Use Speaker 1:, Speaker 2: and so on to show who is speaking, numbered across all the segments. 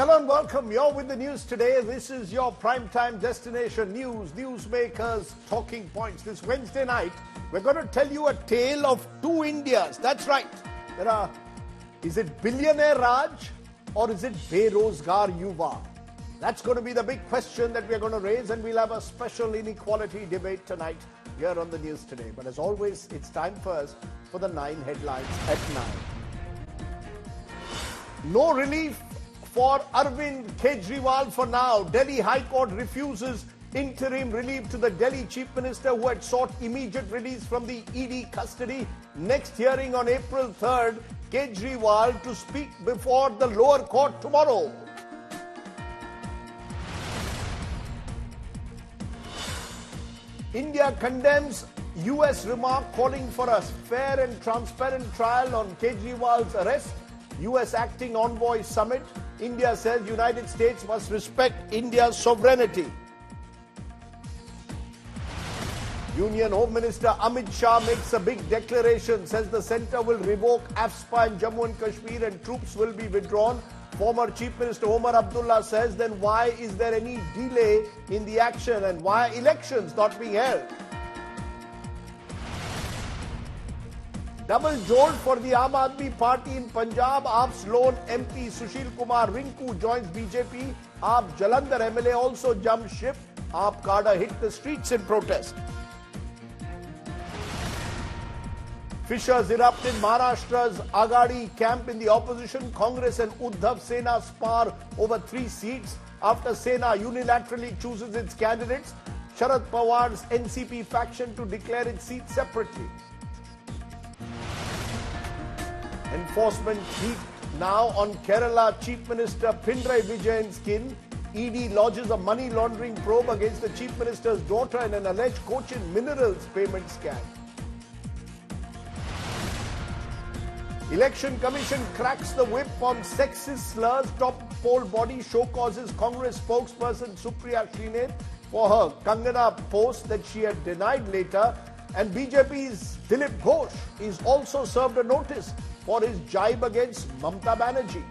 Speaker 1: hello and welcome. You're with the news today. This is your primetime destination news, newsmakers, talking points. This Wednesday night, we're going to tell you a tale of two Indias. That's right. Is it billionaire Raj or is it Berozgar Yuva? That's going to be the big question that we're going to raise, and we'll have a special inequality debate tonight here on the news today. But as always, it's time first for the 9 headlines at 9. No relief for Arvind Kejriwal for now. Delhi High Court refuses interim relief to the Delhi Chief Minister who had sought immediate release from the ED custody. Next hearing on April 3rd. Kejriwal to speak before the lower court tomorrow. India condemns US remark calling for a fair and transparent trial on Kejriwal's arrest. US acting envoy summit. India says United States must respect India's sovereignty. Union Home Minister Amit Shah makes a big declaration, says the centre will revoke AFSPA in Jammu and Kashmir and troops will be withdrawn. Former Chief Minister Omar Abdullah says, then why is there any delay in the action and why are elections not being held? Double jolt for the Aam Aadmi Party in Punjab. AAP's lone MP Sushil Kumar Rinku joins BJP. AAP Jalandhar MLA also jumped ship. AAP cadre hit the streets in protest. Fissures erupt in Maharashtra's Aghadi camp in the opposition. Congress and Uddhav Sena spar over 3 seats after Sena unilaterally chooses its candidates. Sharad Pawar's NCP faction to declare its seat separately. Enforcement heat now on Kerala Chief Minister Pinarayi Vijayan's skin. ED lodges a money laundering probe against the Chief Minister's daughter in an alleged Cochin Minerals payment scam. Election Commission cracks the whip on sexist slurs. Top poll body show causes Congress spokesperson Supriya Srinath for her Kangana post that she had denied later. And BJP's Dilip Ghosh is also served a notice for his jibe against Mamta Banerjee.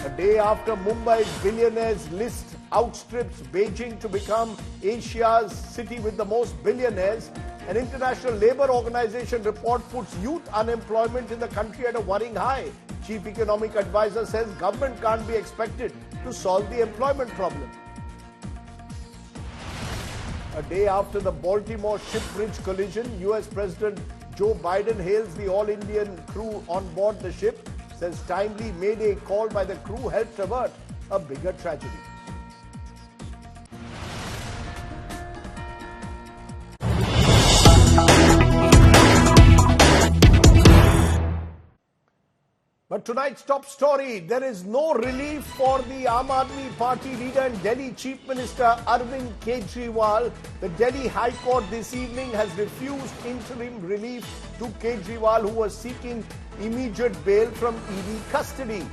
Speaker 1: A day after Mumbai's billionaires list outstrips Beijing to become Asia's city with the most billionaires, an international labour organization report puts youth unemployment in the country at a worrying high. Chief Economic Advisor says government can't be expected to solve the employment problem. A day after the Baltimore ship bridge collision, US President Joe Biden hails the all-Indian crew on board the ship, says timely mayday call by the crew helped avert a bigger tragedy. But tonight's top story, there is no relief for the Aam Aadmi Party leader and Delhi Chief Minister Arvind Kejriwal. The Delhi High Court this evening has refused interim relief to Kejriwal, who was seeking immediate bail from ED custody.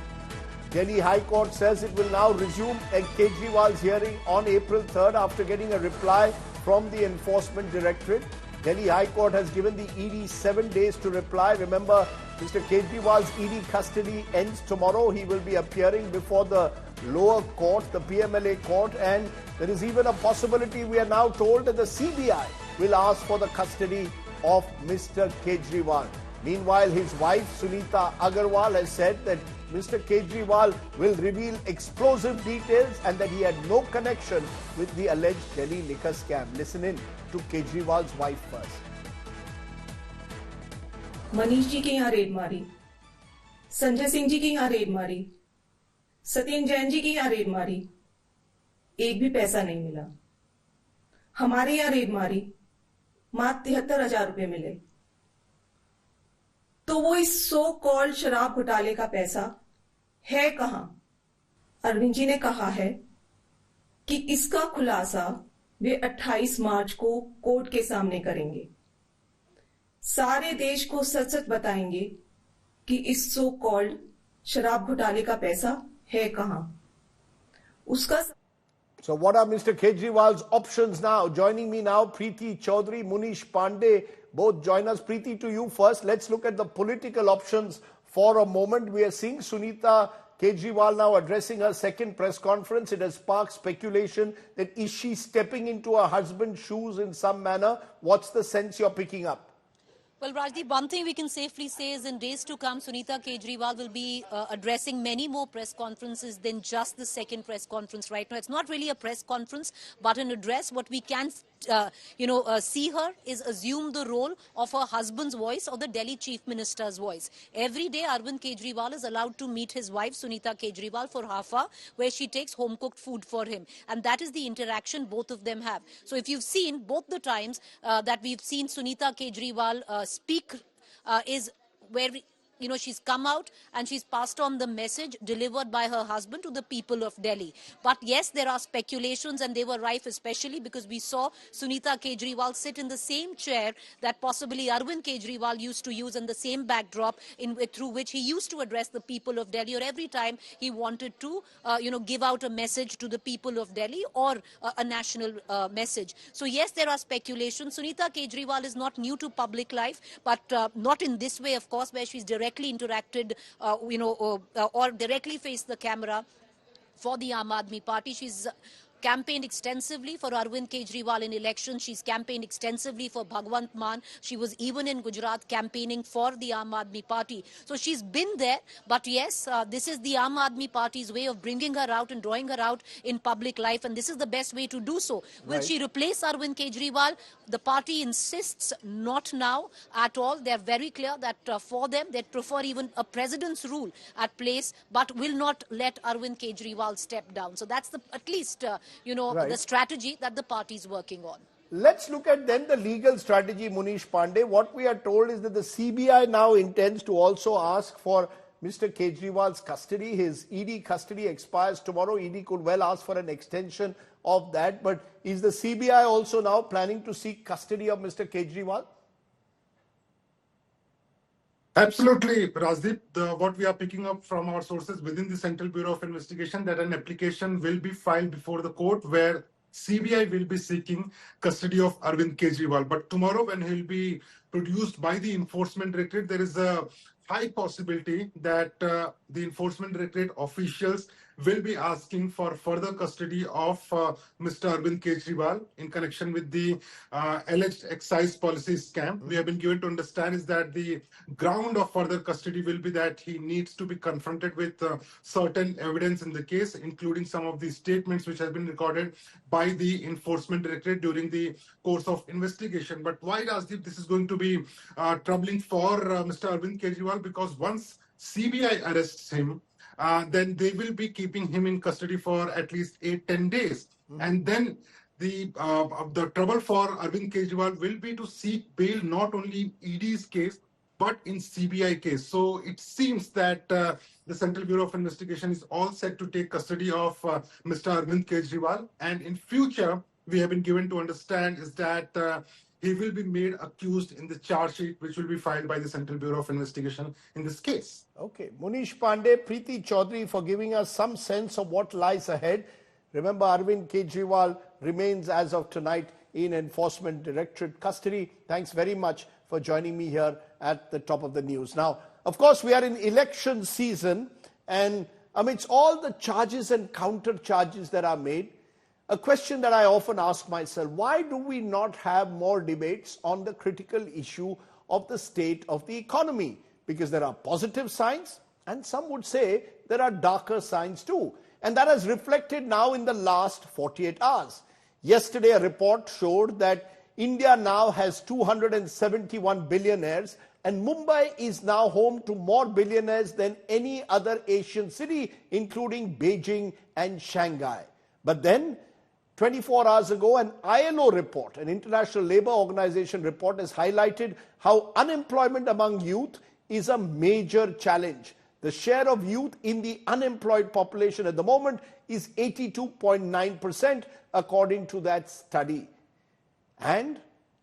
Speaker 1: Delhi High Court says it will now resume Kejriwal's hearing on April 3rd after getting a reply from the Enforcement Directorate. Delhi High Court has given the ED 7 days to reply. Remember, Mr. Kejriwal's ED custody ends tomorrow. He will be appearing before the lower court, the PMLA court, and there is even a possibility, we are now told, that the CBI will ask for the custody of Mr. Kejriwal. Meanwhile, his wife Sunita Agarwal has said that Mr. Kejriwal will reveal explosive details and that he had no connection with the alleged Delhi liquor scam. Listen in to Kejriwal's wife first.
Speaker 2: Manish ji के यहाँ red मारी, संजय सिंह जी के यहाँ red मारी, सत्येंद्र जैन जी के यहाँ red मारी, एक भी पैसा नहीं मिला। हमारे यहाँ रेड मारी, मात्र 73,000 रुपए मिले। तो वो इस सो कॉल्ड शराब घोटाले का पैसा है कहां? अरविंद जी ने कहा है कि इसका खुलासा वे 28 मार्च को कोर्ट के सामने करेंगे। सारे देश को सच सच बताएंगे कि इस सो कॉल्ड शराब घोटाले का पैसा है कहां। उसका
Speaker 1: So what are Mr. Kejriwal's options now? Joining me now, Preeti Chaudhary, Munish Pandey, both join us. Preeti, to you first. Let's look at the political options for a moment. We are seeing Sunita Kejriwal now addressing her second press conference. It has sparked speculation that is she stepping into her husband's shoes in some manner? What's the sense you're picking up?
Speaker 3: Well, Rajdeep, one thing we can safely say is in days to come, Sunita Kejriwal will be addressing many more press conferences than just the second press conference right now. It's not really a press conference, but an address. What we can see her is assume the role of her husband's voice or the Delhi Chief Minister's voice. Every day, Arvind Kejriwal is allowed to meet his wife, Sunita Kejriwal, for half hour, where she takes home-cooked food for him. And that is the interaction both of them have. So if you've seen both the times that we've seen Sunita Kejriwal speak is where she's come out and she's passed on the message delivered by her husband to the people of Delhi. But yes, there are speculations and they were rife, especially because we saw Sunita Kejriwal sit in the same chair that possibly Arvind Kejriwal used to use and the same backdrop through which he used to address the people of Delhi, or every time he wanted to, give out a message to the people of Delhi or a national message. So yes, there are speculations. Sunita Kejriwal is not new to public life, but not in this way, of course, where she's directly interacted, or directly faced the camera for the Aam Aadmi Party. She's campaigned extensively for Arvind Kejriwal in elections. She's campaigned extensively for Bhagwant Mann. She was even in Gujarat campaigning for the Aam Aadmi Party. So she's been there. But yes, this is the Aam Aadmi Party's way of bringing her out and drawing her out in public life. And this is the best way to do so. Will she replace Arvind Kejriwal? The party insists not now at all. They're very clear that for them, they'd prefer even a president's rule at place, but will not let Arvind Kejriwal step down. So that's at least the strategy that the party is working on.
Speaker 1: Let's look at then the legal strategy, Munish Pandey. What we are told is that the CBI now intends to also ask for Mr. Kejriwal's custody. His ED custody expires tomorrow. ED could well ask for an extension of that. But is the CBI also now planning to seek custody of Mr. Kejriwal?
Speaker 4: Absolutely, Rajdeep. What we are picking up from our sources within the Central Bureau of Investigation, that an application will be filed before the court where CBI will be seeking custody of Arvind Kejriwal. But tomorrow, when he'll be produced by the Enforcement Directorate, there is a high possibility that the Enforcement Directorate officials will be asking for further custody of Mr. Arvind Kejriwal in connection with the alleged excise policy scam. We have been given to understand is that the ground of further custody will be that he needs to be confronted with certain evidence in the case, including some of the statements which have been recorded by the Enforcement Directorate during the course of investigation. But why, Rajdeep, this is going to be troubling for Mr. Arvind Kejriwal? Because once CBI arrests him, then they will be keeping him in custody for at least 8-10 days. And then the trouble for Arvind Kejriwal will be to seek bail not only in ED's case, but in CBI case. So it seems that the Central Bureau of Investigation is all set to take custody of Mr. Arvind Kejriwal. And in future, we have been given to understand is that he will be made accused in the charge sheet, which will be filed by the Central Bureau of Investigation in this case.
Speaker 1: Okay. Munish Pandey, Preeti Chaudhary for giving us some sense of what lies ahead. Remember, Arvind Kejriwal remains as of tonight in Enforcement Directorate custody. Thanks very much for joining me here at the top of the news. Now, of course, we are in election season, and amidst all the charges and counter charges that are made, a question that I often ask myself, why do we not have more debates on the critical issue of the state of the economy? Because there are positive signs, and some would say there are darker signs too. And that has reflected now in the last 48 hours. Yesterday, a report showed that India now has 271 billionaires, and Mumbai is now home to more billionaires than any other Asian city, including Beijing and Shanghai. But then, 24 hours ago, an ILO report, an International Labour Organization report, has highlighted how unemployment among youth is a major challenge. The share of youth in the unemployed population at the moment is 82.9%, according to that study. And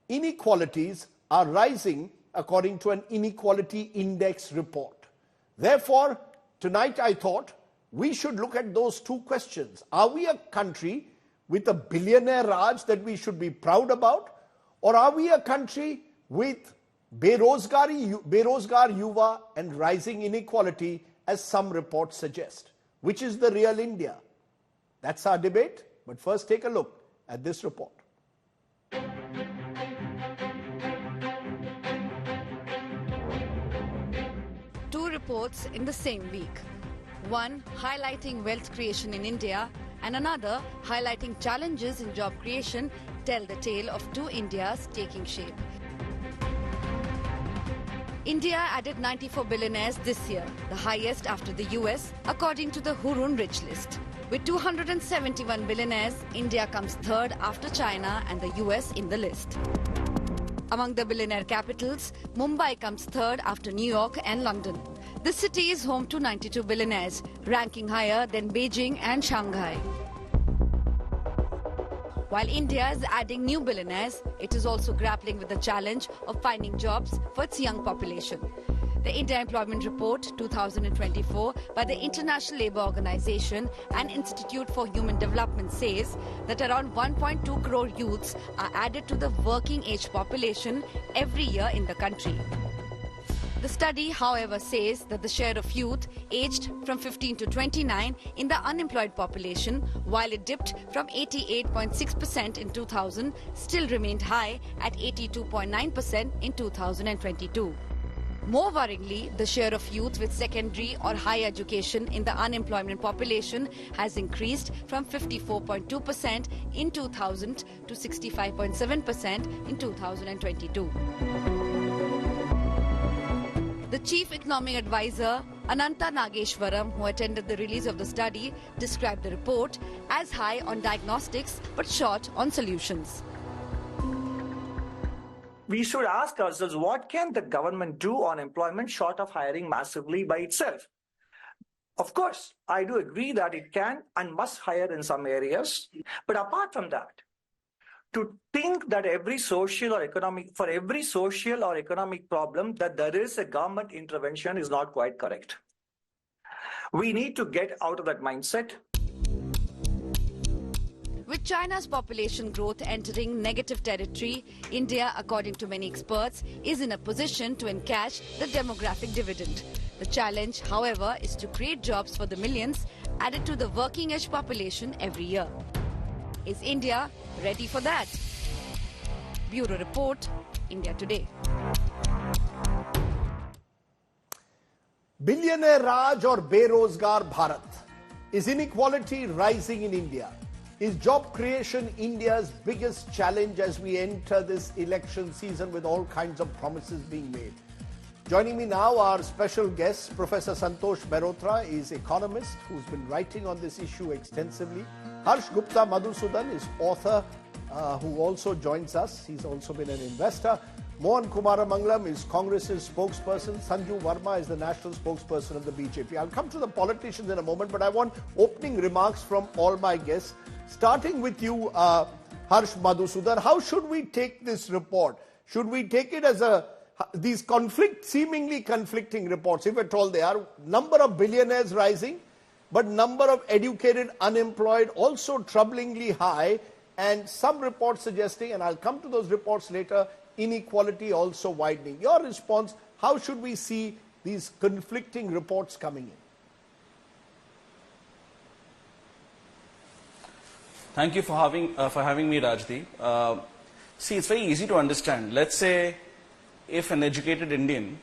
Speaker 1: inequalities are rising, according to an Inequality Index report. Therefore, tonight I thought we should look at those two questions. Are we a country with a billionaire Raj that we should be proud about? Or are we a country with Berozgar Yuva and rising inequality as some reports suggest? Which is the real India? That's our debate. But first, take a look at this report.
Speaker 5: Two reports in the same week. One highlighting wealth creation in India and another highlighting challenges in job creation tell the tale of two Indias taking shape. India added 94 billionaires this year, the highest after the US, according to the Hurun Rich List. With 271 billionaires, India comes third after China and the US in the list. Among the billionaire capitals, Mumbai comes third after New York and London. The city is home to 92 billionaires, ranking higher than Beijing and Shanghai. While India is adding new billionaires, it is also grappling with the challenge of finding jobs for its young population. The India Employment Report 2024 by the International Labour Organization and Institute for Human Development says that around 1.2 crore youths are added to the working age population every year in the country. The study, however, says that the share of youth aged from 15 to 29 in the unemployed population, while it dipped from 88.6% in 2000, still remained high at 82.9% in 2022. More worryingly, the share of youth with secondary or higher education in the unemployment population has increased from 54.2% in 2000 to 65.7% in 2022. The Chief Economic Advisor, Ananta Nageshwaram, who attended the release of the study, described the report as high on diagnostics but short on solutions.
Speaker 6: We should ask ourselves, what can the government do on employment short of hiring massively by itself? Of course, I do agree that it can and must hire in some areas. But apart from that, to think that for every social or economic problem that there is a government intervention is not quite correct. We need to get out of that mindset.
Speaker 5: With China's population growth entering negative territory, India, according to many experts, is in a position to encash the demographic dividend. The challenge, however, is to create jobs for the millions added to the working-age population every year. Is India ready for that? Bureau Report, India Today.
Speaker 1: Billionaire Raj or Berozgar Bharat? Is inequality rising in India? Is job creation India's biggest challenge as we enter this election season with all kinds of promises being made? Joining me now, our special guest, Professor Santosh Mehrotra, is economist who's been writing on this issue extensively. Harsh Gupta Madhusudan is author who also joins us. He's also been an investor. Mohan Kumaramangalam is Congress's spokesperson. Sanju Verma is the national spokesperson of the BJP. I'll come to the politicians in a moment, but I want opening remarks from all my guests. Starting with you, Harsh Madhusudan, how should we take this report? Should we take it as these seemingly conflicting reports, if at all they are, number of billionaires rising, but number of educated unemployed also troublingly high, and some reports suggesting, and I'll come to those reports later, inequality also widening. Your response, how should we see these conflicting reports coming in?
Speaker 7: Thank you for having me, Rajdeep. See, it's very easy to understand. Let's say if an educated Indian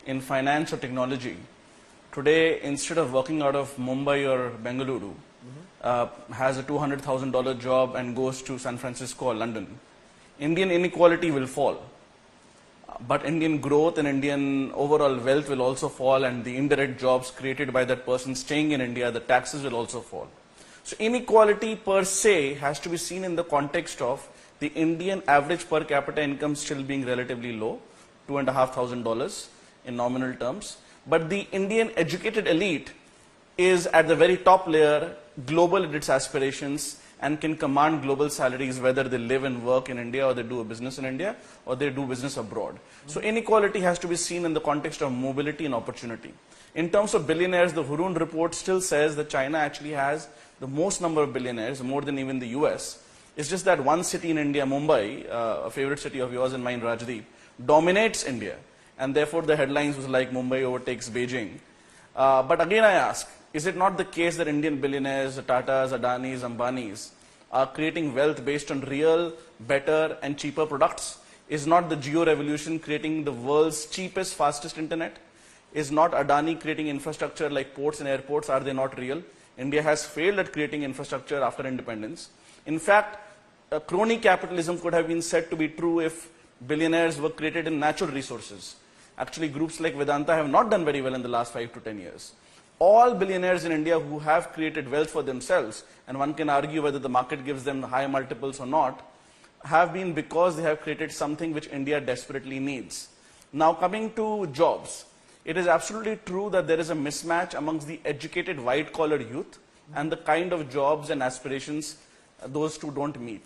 Speaker 7: in finance or technology today, instead of working out of Mumbai or Bengaluru, has a $200,000 job and goes to San Francisco or London, Indian inequality will fall. But Indian growth and Indian overall wealth will also fall, and the indirect jobs created by that person staying in India, the taxes will also fall. So inequality per se has to be seen in the context of the Indian average per capita income still being relatively low, $2,500 in nominal terms. But the Indian educated elite is at the very top layer, global in its aspirations, and can command global salaries whether they live and work in India or they do a business in India or they do business abroad. So inequality has to be seen in the context of mobility and opportunity. In terms of billionaires, the Hurun report still says that China actually has the most number of billionaires, more than even the US. It's just that one city in India, Mumbai, a favorite city of yours and mine, Rajdeep, dominates India. And therefore the headlines was like Mumbai overtakes Beijing. But again I ask, is it not the case that Indian billionaires, Tatas, Adanis, Ambanis, are creating wealth based on real, better and cheaper products? Is not the Geo revolution creating the world's cheapest, fastest internet? Is not Adani creating infrastructure like ports and airports? Are they not real? India has failed at creating infrastructure after independence. In fact, crony capitalism could have been said to be true if billionaires were created in natural resources. Actually, groups like Vedanta have not done very well in the last 5 to 10 years. All billionaires in India who have created wealth for themselves, and one can argue whether the market gives them high multiples or not, have been because they have created something which India desperately needs. Now coming to jobs, it is absolutely true that there is a mismatch amongst the educated white-collar youth and the kind of jobs and aspirations those two don't meet.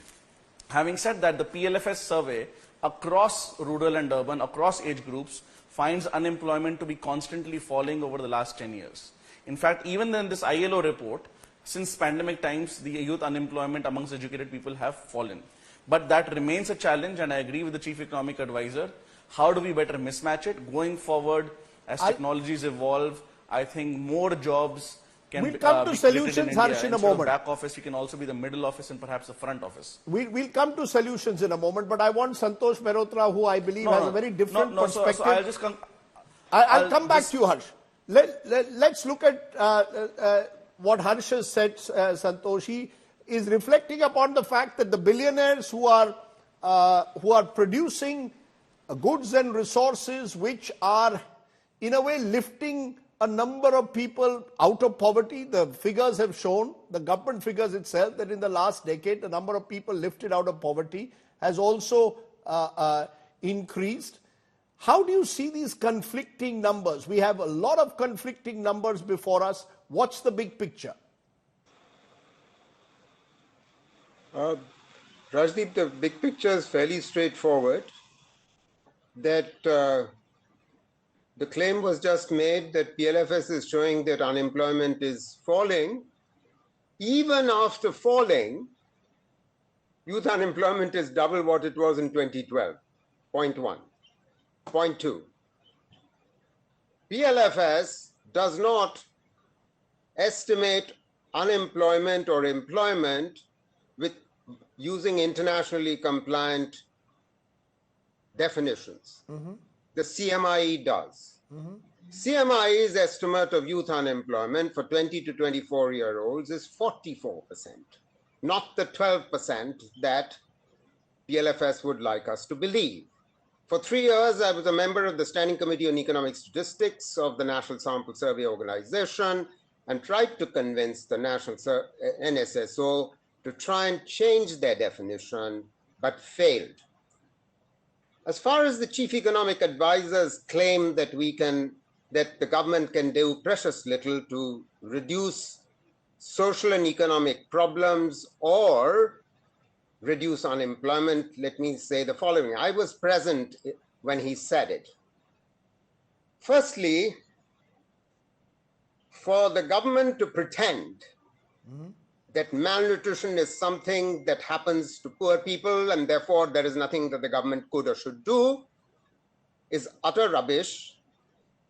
Speaker 7: Having said that, the PLFS survey across rural and urban, across age groups, finds unemployment to be constantly falling over the last 10 years. In fact, even in this ILO report, since pandemic times, the youth unemployment amongst educated people have fallen. But that remains a challenge, and I agree with the Chief Economic Advisor. How do we better mismatch it? Going forward, as technologies evolve, I think more jobs can
Speaker 1: we'll come to
Speaker 7: be
Speaker 1: solutions, Harsh, in a moment.
Speaker 7: Back office, you can also be the middle office and perhaps the front office.
Speaker 1: We'll come to solutions in a moment, but I want Santosh Mehrotra, who I believe has a very different perspective.
Speaker 7: So I'll just come.
Speaker 1: I'll come back to you, Harsh. Let's look at what Harsh has said, Santosh. He is reflecting upon the fact that the billionaires who are producing goods and resources which are, in a way, lifting a number of people out of poverty. The figures have shown, the government figures itself, that in the last decade, the number of people lifted out of poverty has also increased. How do you see these conflicting numbers? We have a lot of conflicting numbers before us. What's the big picture?
Speaker 8: Rajdeep, the big picture is fairly straightforward. That the claim was just made that PLFS is showing that unemployment is falling. Even after falling, youth unemployment is double what it was in 2012, point one. Point two, PLFS does not estimate unemployment or employment with using internationally compliant definitions. The CMIE does. CMIE's estimate of youth unemployment for 20 to 24-year-olds is 44%, not the 12% that PLFS would like us to believe. For 3 years, I was a member of the Standing Committee on Economic Statistics of the National Sample Survey Organization and tried to convince the National NSSO to try and change their definition, but failed. As far as the Chief Economic Advisor's claim that the government can do precious little to reduce social and economic problems or reduce unemployment, let me say the following. I was present when he said it. Firstly, for the government to pretend that malnutrition is something that happens to poor people and therefore there is nothing that the government could or should do is utter rubbish,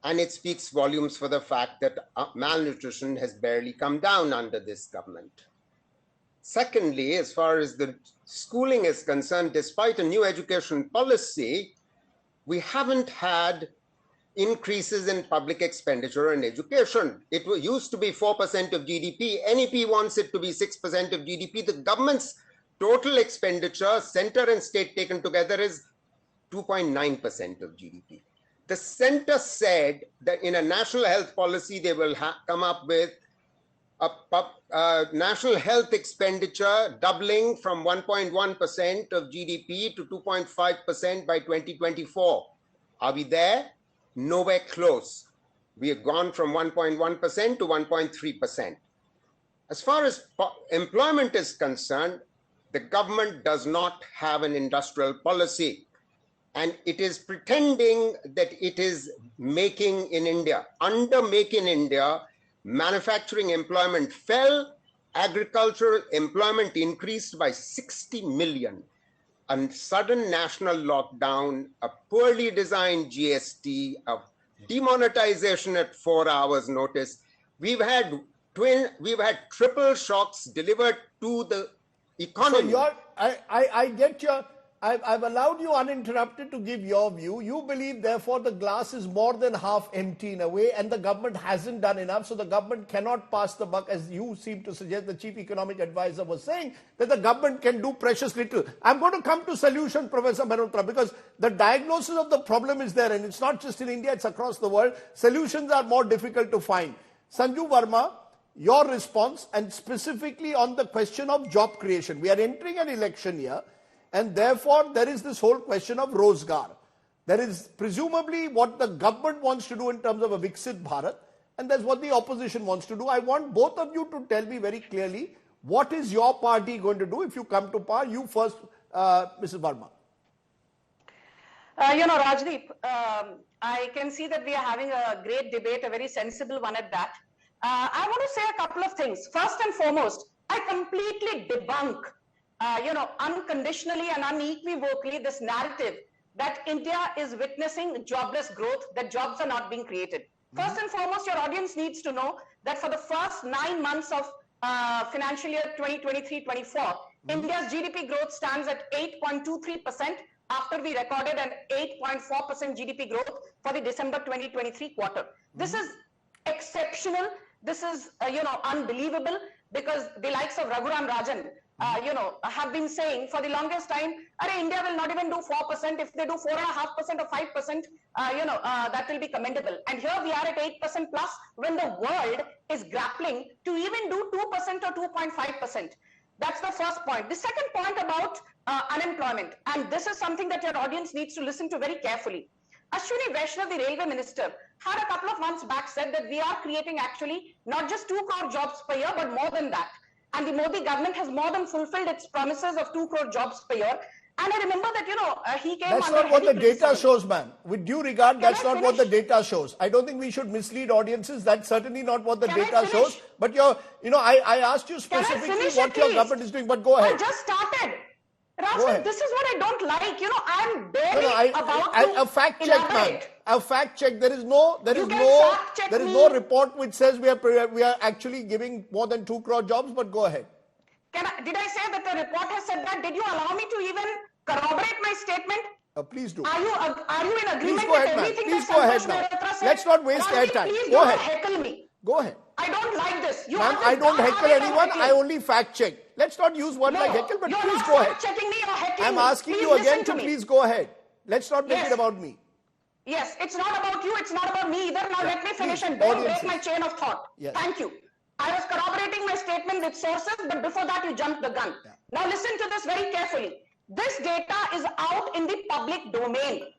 Speaker 8: and it speaks volumes for the fact that malnutrition has barely come down under this government. Secondly, as far as the schooling is concerned, despite a new education policy, we haven't had increases in public expenditure on education. It used to be 4% of GDP. NEP wants it to be 6% of GDP. The government's total expenditure, center and state taken together, is 2.9% of GDP. The center said that in a national health policy, they will come up with a national health expenditure doubling from 1.1% of GDP to 2.5% by 2024. Are we there? Nowhere close. We have gone from 1.1% to 1.3%. As far as employment is concerned, the government does not have an industrial policy. And it is pretending that it is making in India. Under Make in India, manufacturing employment fell, agricultural employment increased by 60 million. A sudden national lockdown, a poorly designed GST, a demonetization at 4 hours notice. We've had triple shocks delivered to the economy.
Speaker 1: So I get your, I've allowed you uninterrupted to give your view. You believe, therefore, the glass is more than half empty in a way, and the government hasn't done enough, so the government cannot pass the buck, as you seem to suggest. The chief economic advisor was saying that the government can do precious little. I'm going to come to solution, Professor Mehrotra, because the diagnosis of the problem is there, and it's not just in India, it's across the world. Solutions are more difficult to find. Sanju Verma, your response, and specifically on the question of job creation. We are entering an election year, and therefore there is this whole question of Rozgar. There is presumably what the government wants to do in terms of a Viksit Bharat, and there's what the opposition wants to do. I want both of you to tell me very clearly, what is your party going to do if you come to power? You first, Mrs. Verma.
Speaker 9: Rajdeep, I can see that we are having a great debate, a very sensible one at that. I want to say a couple of things. First and foremost, I completely debunk, unconditionally and unequivocally this narrative that India is witnessing jobless growth, that jobs are not being created. First and foremost, your audience needs to know that for the first 9 months of financial year 2023-24, India's GDP growth stands at 8.23% after we recorded an 8.4% GDP growth for the December 2023 quarter. This is exceptional. This is, unbelievable, because the likes of Raghuram Rajan, have been saying for the longest time, India will not even do 4%. If they do 4.5% or 5%, that will be commendable. And here we are at 8% plus when the world is grappling to even do 2% or 2.5%. That's the first point. The second point about unemployment, and this is something that your audience needs to listen to very carefully. Ashwini Vaishnav, the railway minister, had a couple of months back said that we are creating actually not just 2 crore jobs per year, but more than that. And the Modi government has more than fulfilled its promises of 2 crore jobs per year. And I remember that, he came.
Speaker 1: That's not what the data shows, ma'am. With due regard, that's not what the data shows. I don't think we should mislead audiences. That's certainly not what the data shows. But I asked you specifically what your government is doing, but go ahead.
Speaker 9: I just started. Rajdeep, this is what I don't like. I'm barely about to
Speaker 1: a fact check, ma'am. A fact check. There is no report which says we are actually giving more than 2 crore jobs. But go ahead.
Speaker 9: Did I say that the report has said that? Did you allow me to even corroborate my statement?
Speaker 1: Please do.
Speaker 9: Are you in agreement
Speaker 1: with
Speaker 9: everything
Speaker 1: that Santosh Mehrotra said? Let's not waste air time.
Speaker 9: Please
Speaker 1: go
Speaker 9: don't
Speaker 1: ahead.
Speaker 9: heckle me.
Speaker 1: Go ahead.
Speaker 9: I don't like this.
Speaker 1: Ma'am, I don't heckle anyone. I only fact check. Let's not use word like heckle, but please go ahead.
Speaker 9: Checking me or heckling
Speaker 1: I'm asking you again to please go ahead. Let's not make it about me.
Speaker 9: Yes, it's not about you. It's not about me either. Now let me finish and don't break my chain of thought.
Speaker 1: Yes.
Speaker 9: Thank you. I was corroborating my statement with sources, but before that you jumped the gun. Yeah. Now listen to this very carefully. This data is out in the public domain.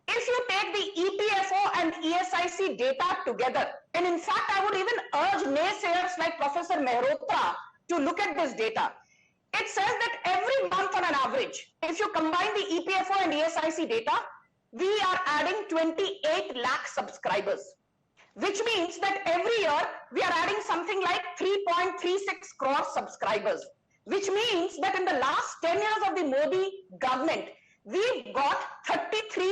Speaker 9: If you take the EPFO and ESIC data together, and in fact, I would even urge naysayers like Professor Mehrotra to look at this data. It says that every month on an average, if you combine the EPFO and ESIC data, we are adding 28 lakh subscribers, which means that every year we are adding something like 3.36 crore subscribers, which means that in the last 10 years of the Modi government, we've got 33.6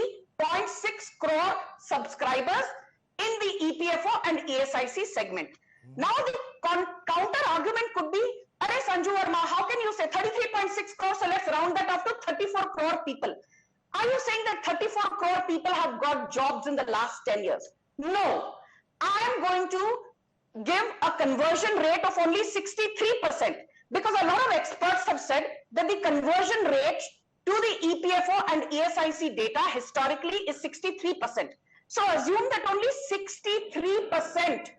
Speaker 9: crore subscribers in the EPFO and ESIC segment. Now the counter argument could be, Sanju Verma, how can you say 33.6 crore, so let's round that up to 34 crore people. Are you saying that 34 crore people have got jobs in the last 10 years? No. I am going to give a conversion rate of only 63%, because a lot of experts have said that the conversion rate to the EPFO and ESIC data historically is 63%. So assume that only 63%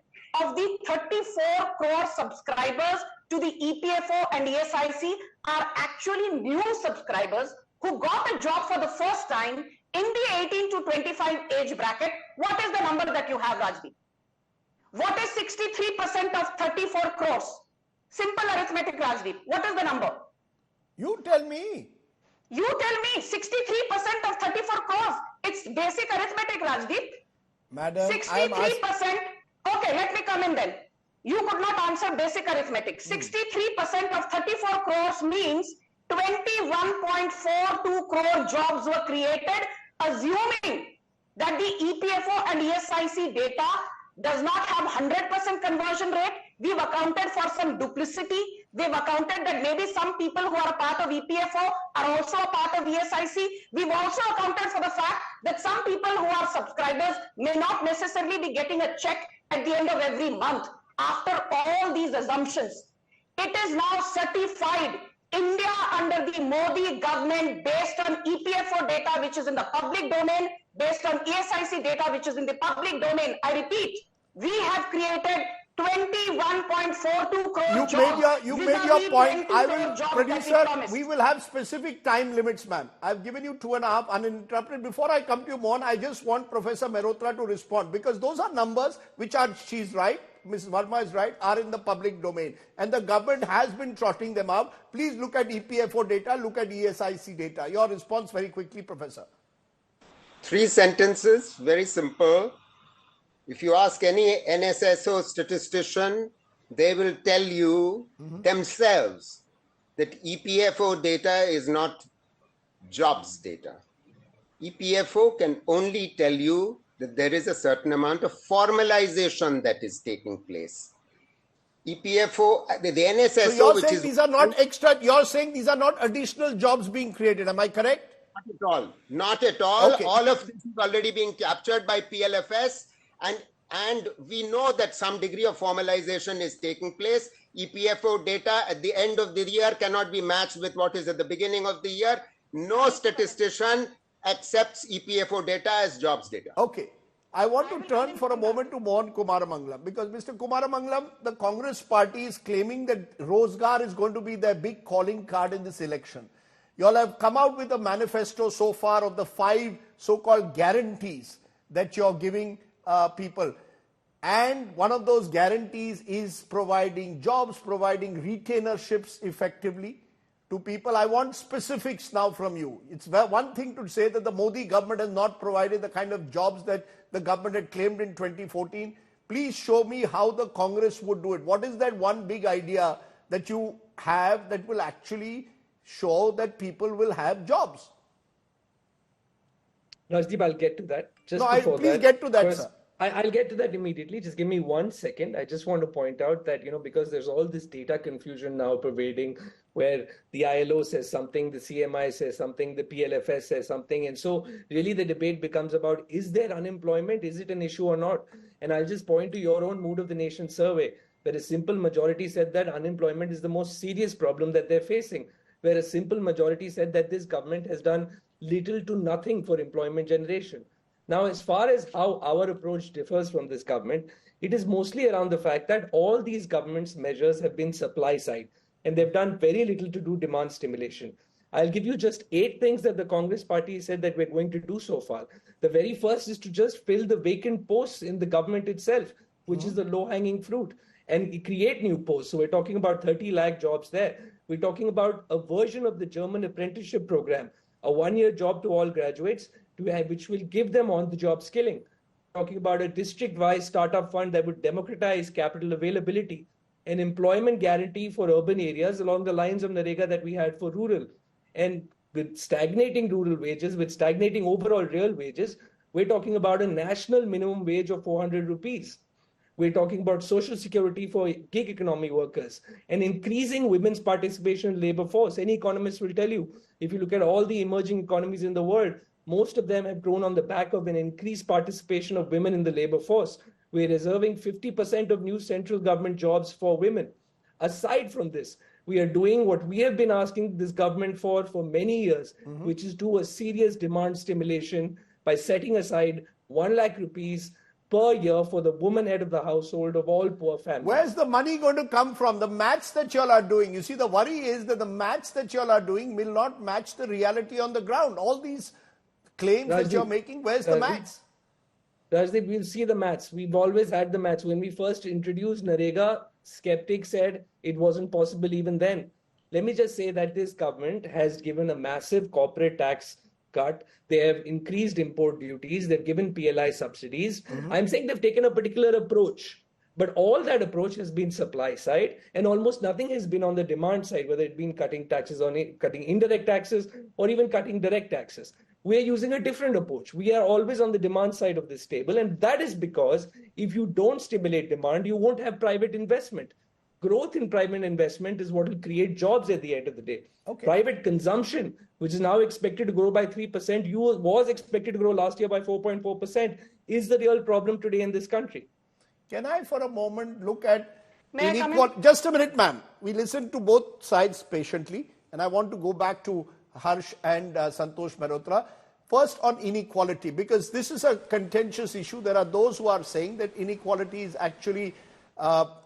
Speaker 9: of the 34 crore subscribers to the EPFO and ESIC are actually new subscribers who got a job for the first time in the 18 to 25 age bracket. What is the number that you have, Rajdeep? What is 63% of 34 crores? Simple arithmetic, Rajdeep. What is the number?
Speaker 1: You tell me.
Speaker 9: You tell me. 63% of 34 crores. It's basic arithmetic, Rajdeep.
Speaker 1: Madam,
Speaker 9: 63%. Okay, let me come in then. You could not answer basic arithmetic. 63% of 34 crores means 21.42 crore jobs were created, assuming that the EPFO and ESIC data does not have 100% conversion rate. We've accounted for some duplicity. We've accounted that maybe some people who are a part of EPFO are also a part of ESIC. We've also accounted for the fact that some people who are subscribers may not necessarily be getting a check at the end of every month. After all these assumptions, it is now certified India under the Modi government based on EPFO data, which is in the public domain, based on ESIC data, which is in the public domain. I repeat, we have created 21.42 crore jobs.
Speaker 1: You made your point. I will, producer, we will have specific time limits, ma'am. I've given you 2.5 uninterrupted. Before I come to you, Mohan, I just want Professor Mehrotra to respond, because those are numbers which are, she's right, Mrs. Verma is right, are in the public domain. And the government has been trotting them out. Please look at EPFO data, look at ESIC data. Your response very quickly, Professor.
Speaker 8: 3 sentences, very simple. If you ask any NSSO statistician, they will tell you themselves that EPFO data is not jobs data. EPFO can only tell you that there is a certain amount of formalization that is taking place. EPFO, the NSSO,
Speaker 1: so you're
Speaker 8: which
Speaker 1: saying
Speaker 8: is
Speaker 1: these are not extra, you're saying these are not additional jobs being created, am I correct?
Speaker 8: Not at all. Not at all.
Speaker 1: Okay.
Speaker 8: All of this is already being captured by PLFS, and we know that some degree of formalization is taking place. EPFO data at the end of the year cannot be matched with what is at the beginning of the year. No statistician accepts EPFO data as jobs data.
Speaker 1: Okay. I want to turn for a moment to Mohan Kumaramangalam, because Mr. Kumaramangalam, the Congress party is claiming that Rozgar is going to be their big calling card in this election. You all have come out with a manifesto so far of the 5 so-called guarantees that you're giving people. And one of those guarantees is providing jobs, providing retainerships effectively to people. I want specifics now from you. It's one thing to say that the Modi government has not provided the kind of jobs that the government had claimed in 2014. Please show me how the Congress would do it. What is that one big idea that you have that will actually show that people will have jobs?
Speaker 10: Rajdeep, I'll get to that.
Speaker 1: Please get to that, sir.
Speaker 10: I'll get to that immediately. Just give me 1 second. I just want to point out that, because there's all this data confusion now pervading, where the ILO says something, the CMI says something, the PLFS says something. And so really the debate becomes about, is there unemployment? Is it an issue or not? And I'll just point to your own Mood of the Nation survey, where a simple majority said that unemployment is the most serious problem that they're facing, where a simple majority said that this government has done little to nothing for employment generation. Now, as far as how our approach differs from this government, it is mostly around the fact that all these government's measures have been supply side, and they've done very little to do demand stimulation. I'll give you just 8 things that the Congress party said that we're going to do so far. The very first is to just fill the vacant posts in the government itself, which is the low-hanging fruit, and create new posts. So we're talking about 30 lakh jobs there. We're talking about a version of the German apprenticeship program, a 1-year job to all graduates, which will give them on-the-job skilling. Talking about a district-wide startup fund that would democratize capital availability, an employment guarantee for urban areas along the lines of Narega that we had for rural. And with stagnating rural wages, with stagnating overall real wages, we're talking about a national minimum wage of 400 rupees. We're talking about social security for gig economy workers and increasing women's participation in labor force. Any economist will tell you, if you look at all the emerging economies in the world, most of them have grown on the back of an increased participation of women in the labor force. We're reserving 50% of new central government jobs for women. Aside from this, we are doing what we have been asking this government for many years, which is do a serious demand stimulation by setting aside 1 lakh rupees per year for the woman head of the household of all poor families.
Speaker 1: Where's the money going to come from? The maths that y'all are doing. You see, the worry is that the maths that y'all are doing will not match the reality on the ground. All these claims that you're making, where's the maths?
Speaker 10: Rajdeep, we'll see the maths. We've always had the maths. When we first introduced Narega, skeptics said it wasn't possible even then. Let me just say that this government has given a massive corporate tax cut. They have increased import duties. They've given PLI subsidies. I'm saying they've taken a particular approach. But all that approach has been supply side, and almost nothing has been on the demand side, whether it been cutting taxes on it, cutting indirect taxes, or even cutting direct taxes. We are using a different approach. We are always on the demand side of this table, and that is because if you don't stimulate demand, you won't have private investment. Growth in private investment is what will create jobs at the end of the day.
Speaker 1: Okay.
Speaker 10: Private consumption, which is now expected to grow by 3%, was expected to grow last year by 4.4%, is the real problem today in this country.
Speaker 1: Can I, for a moment, look at
Speaker 9: May I come
Speaker 1: inequality? Just a minute, ma'am. We listened to both sides patiently, and I want to go back to Harsh and Santosh Mehrotra. First on inequality, because this is a contentious issue. There are those who are saying that inequality is actually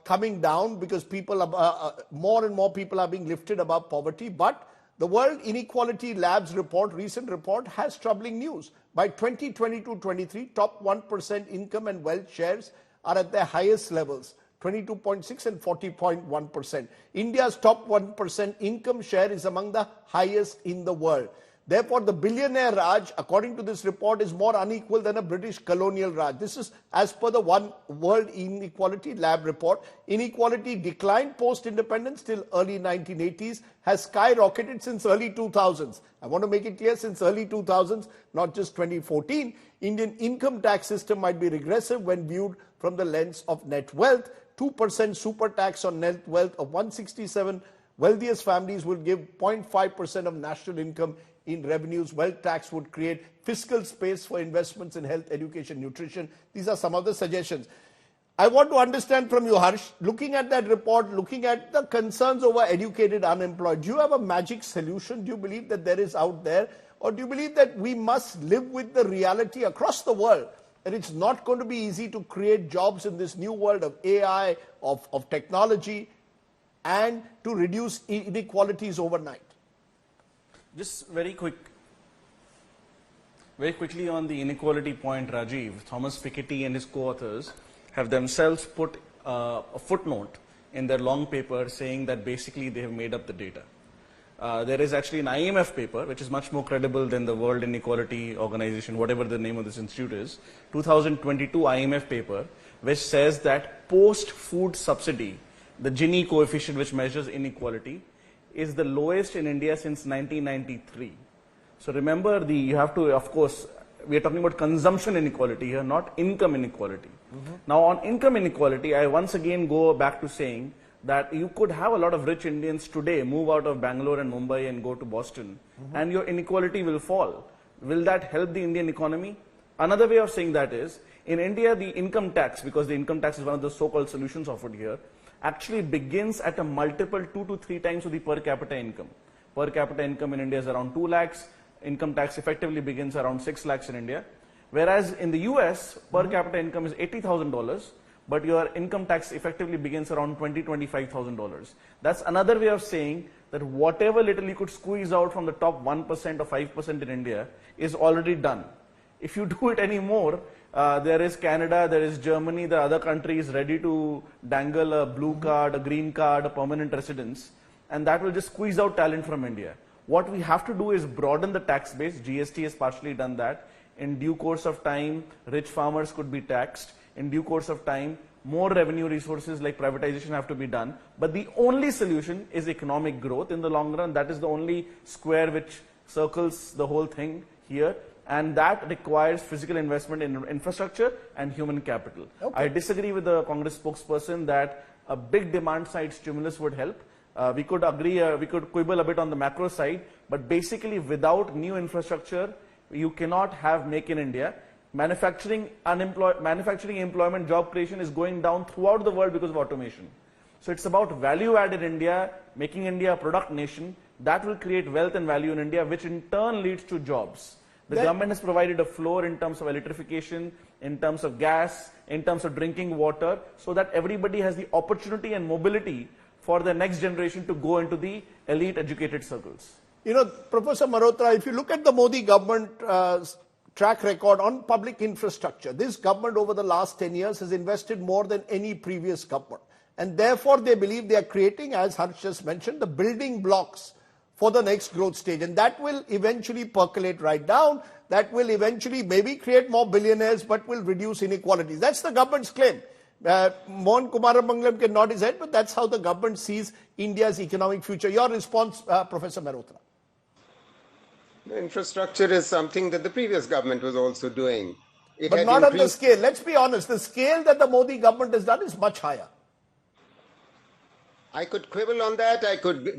Speaker 1: coming down because people are, more and more people are being lifted above poverty. But the World Inequality Lab's recent report has troubling news. By 2022-23, top 1% income and wealth shares are at their highest levels, 22.6 and 40.1%. India's top 1% income share is among the highest in the world. Therefore, the billionaire Raj, according to this report, is more unequal than a British colonial Raj. This is as per the World Inequality Lab report. Inequality declined post-independence till early 1980s, has skyrocketed since early 2000s. I want to make it clear, since early 2000s, not just 2014. Indian income tax system might be regressive when viewed from the lens of net wealth. 2% super tax on net wealth of 167 wealthiest families will give 0.5% of national income in revenues. Wealth tax would create fiscal space for investments in health, education, nutrition. These are some of the suggestions. I want to understand from you, Harsh, looking at that report, looking at the concerns over educated unemployed, do you have a magic solution? Do you believe that there is out there? Or do you believe that we must live with the reality across the world that it's not going to be easy to create jobs in this new world of AI, of technology, and to reduce inequalities overnight?
Speaker 7: Just very quickly on the inequality point, Rajiv, Thomas Piketty and his co-authors have themselves put a footnote in their long paper saying that basically they have made up the data. There is actually an IMF paper, which is much more credible than the World Inequality Organization, whatever the name of this institute is, 2022 IMF paper, which says that post-food subsidy, the Gini coefficient which measures inequality, is the lowest in India since 1993. So remember, you have to, of course, we are talking about consumption inequality here, not income inequality. Now on income inequality, I once again go back to saying that you could have a lot of rich Indians today move out of Bangalore and Mumbai and go to Boston, and your inequality will fall. Will that help the Indian economy? Another way of saying that is, in India, the income tax, because the income tax is one of the so-called solutions offered here, actually begins at a multiple 2 to 3 times of the per capita income. Per capita income in India is around 2 lakhs. Income tax effectively begins around 6 lakhs in India. Whereas in the US, per capita income is $80,000, but your income tax effectively begins around $25,000. That's another way of saying that whatever little you could squeeze out from the top 1% or 5% in India is already done. If you do it anymore, there is Canada, there is Germany, the other countries ready to dangle a blue card, a green card, a permanent residence, and that will just squeeze out talent from India. What we have to do is broaden the tax base. GST has partially done that. In due course of time, rich farmers could be taxed. In due course of time, more revenue resources like privatization have to be done. But the only solution is economic growth in the long run. That is the only square which circles the whole thing here. And that requires physical investment in infrastructure and human capital. Okay. I disagree with the Congress spokesperson that a big demand side stimulus would help. We could agree, we could quibble a bit on the macro side, but basically without new infrastructure, you cannot have Make in India. Manufacturing employment, job creation is going down throughout the world because of automation. So it's about value add in India, making India a product nation. That will create wealth and value in India, which in turn leads to jobs. The government has provided a floor in terms of electrification, in terms of gas, in terms of drinking water, so that everybody has the opportunity and mobility for the next generation to go into the elite educated circles.
Speaker 1: You know, Professor Mehrotra, if you look at the Modi government track record on public infrastructure, this government over the last 10 years has invested more than any previous government. And therefore, they believe they are creating, as Harsh just mentioned, the building blocks for the next growth stage. And that will eventually percolate right down. That will eventually maybe create more billionaires, but will reduce inequalities. That's the government's claim. Mohan Kumaramangalam can nod his head, but that's how the government sees India's economic future. Your response, Professor Mehrotra?
Speaker 8: The infrastructure is something that the previous government was also doing.
Speaker 1: But not on the scale. Let's be honest. The scale that the Modi government has done is much higher.
Speaker 8: I could quibble on that.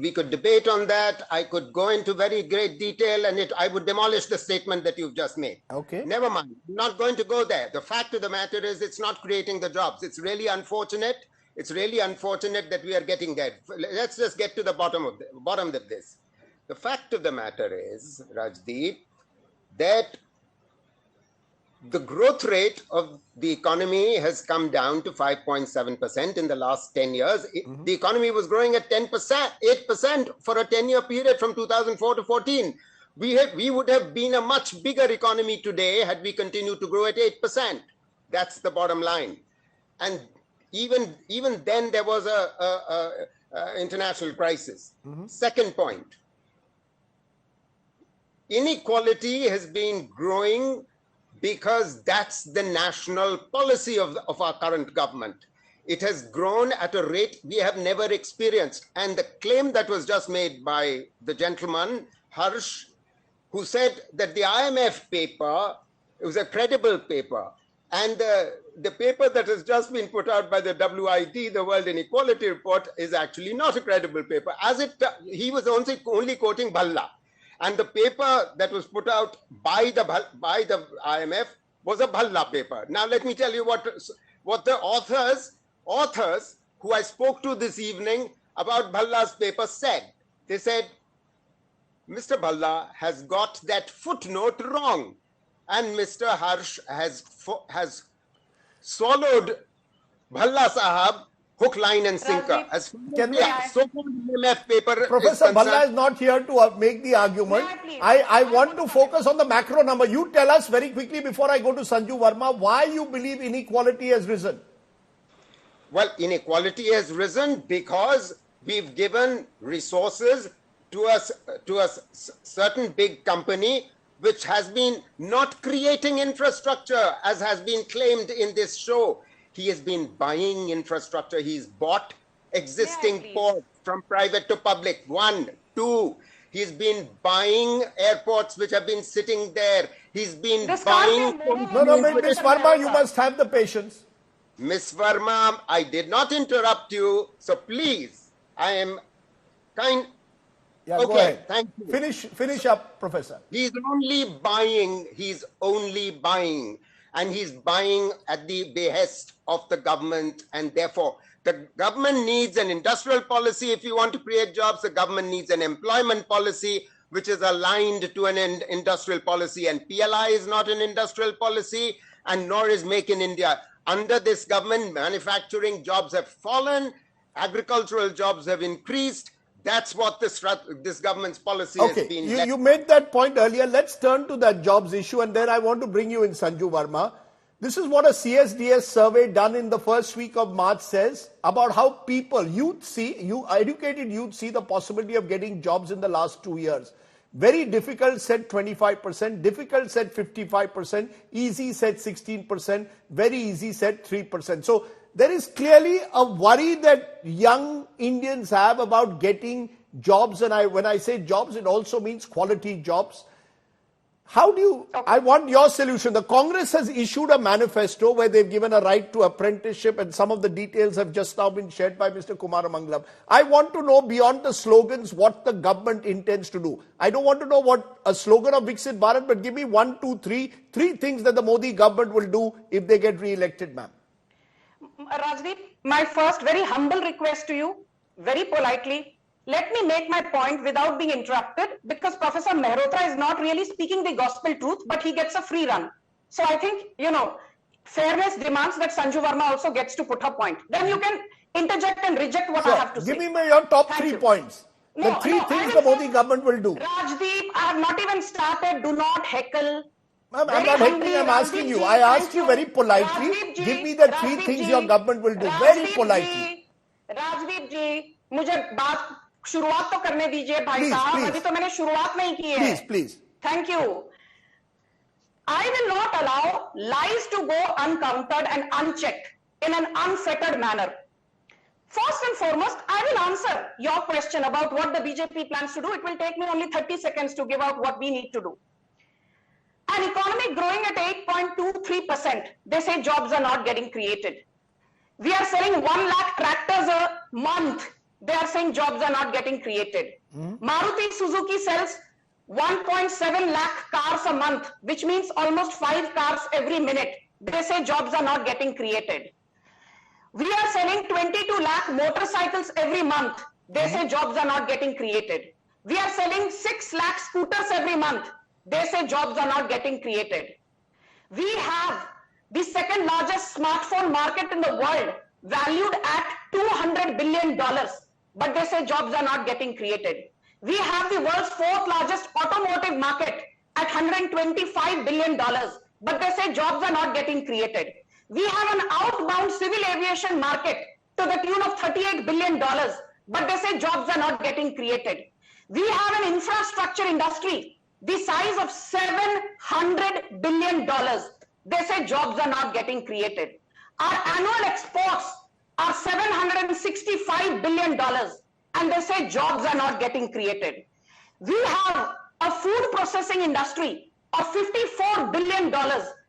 Speaker 8: We could debate on that. I could go into very great detail, and I would demolish the statement that you've just made.
Speaker 1: Okay.
Speaker 8: Never mind. I'm not going to go there. The fact of the matter is, it's not creating the jobs. It's really unfortunate. It's really unfortunate that we are getting there. Let's just get to the bottom of this. The fact of the matter is, Rajdeep, that the growth rate of the economy has come down to 5.7% in the last 10 years. The economy was growing at 8% for a 10-year period from 2004 to 14. We would have been a much bigger economy today had we continued to grow at 8%. That's the bottom line. And even then there was a international crisis. Second point, inequality has been growing because that's the national policy of our current government. It has grown at a rate we have never experienced. And the claim that was just made by the gentleman, Harsh, who said that the IMF paper, it was a credible paper, and the paper that has just been put out by the WIT, the World Inequality Report, is actually not a credible paper. He was only quoting Bhalla. And the paper that was put out by the IMF was a Bhalla paper. Now let me tell you what the authors who I spoke to this evening about Bhalla's paper said. They said, Mr. Bhalla has got that footnote wrong, and Mr. Harsh has swallowed Bhalla Sahab hook, line and sinker.
Speaker 1: Professor Bhalla is not here to make the argument. I want to focus on the macro number. You tell us very quickly before I go to Sanju Verma why you believe inequality has risen.
Speaker 8: Well, inequality has risen because we've given resources to a certain big company which has been not creating infrastructure, as has been claimed in this show. He has been buying infrastructure. He's bought existing ports from private to public. 1, 2. He's been buying airports which have been sitting there. He's been buying...
Speaker 1: No, Ms. Verma, you must have the patience.
Speaker 8: Ms. Verma, I did not interrupt you. So please, I am kind...
Speaker 1: Yeah, go ahead.
Speaker 8: Thank you.
Speaker 1: Finish up, Professor.
Speaker 8: He's only buying. And he's buying at the behest of the government, and therefore the government needs an industrial policy. If you want to create jobs, the government needs an employment policy which is aligned to an industrial policy, and PLI is not an industrial policy, and nor is Make in India. Under this government, manufacturing jobs have fallen, agricultural jobs have increased. That's what this government's policy has been.
Speaker 1: You made that point earlier. Let's turn to that jobs issue, and then I want to bring you in Sanju Verma. This is what a CSDS survey done in the first week of March says about how educated youth see the possibility of getting jobs in the last 2 years. Very difficult said 25%, difficult said 55%, easy said 16%, very easy said 3%. So there is clearly a worry that young Indians have about getting jobs, and when I say jobs, it also means quality jobs. I want your solution. The Congress has issued a manifesto where they've given a right to apprenticeship, and some of the details have just now been shared by Mr. Kumaramangalam. I want to know beyond the slogans what the government intends to do. I don't want to know what a slogan of Viksit Bharat, but give me 1, 2, 3 things that the Modi government will do if they get re-elected, ma'am.
Speaker 9: Rajdeep, my first very humble request to you, very politely, let me make my point without being interrupted, because Professor Mehrotra is not really speaking the gospel truth, but he gets a free run. So I think, fairness demands that Sanju Verma also gets to put her point. Then you can interject and reject what I have to say.
Speaker 1: Give me your top 3 points. The 3 things the Modi government will do.
Speaker 9: Rajdeep, I have not even started. Do not heckle.
Speaker 1: Ma'am, I'm not heckling, I'm asking you. I asked you very politely. Give me the 3 things your government will do. Very politely.
Speaker 9: Rajdeep ji, मुझे बात शुरुआत तो करने दीजिए भाई साहब. अभी तो मैंने शुरुआत नहीं की है.
Speaker 1: Please.
Speaker 9: Thank you. I will not allow lies to go uncountered and unchecked. in an unfettered manner. First and foremost, I will answer your question about what the BJP plans to do. It will take me only 30 seconds to give out what we need to do. An economy growing at 8.23%, they say jobs are not getting created. We are selling 1 lakh tractors a month. They are saying jobs are not getting created. Maruti Suzuki sells 1.7 lakh cars a month, which means almost 5 cars every minute. They say jobs are not getting created. We are selling 22 lakh motorcycles every month. They say jobs are not getting created. We are selling 6 lakh scooters every month. They say jobs are not getting created. We have the second largest smartphone market in the world, valued at $200 billion, but they say jobs are not getting created. We have the world's 4th largest automotive market at $125 billion, but they say jobs are not getting created. We have an outbound civil aviation market to the tune of $38 billion, but they say jobs are not getting created. We have an infrastructure industry the size of $700 billion. They say jobs are not getting created. Our annual exports are $765 billion, and they say jobs are not getting created. We have a food processing industry of $54 billion,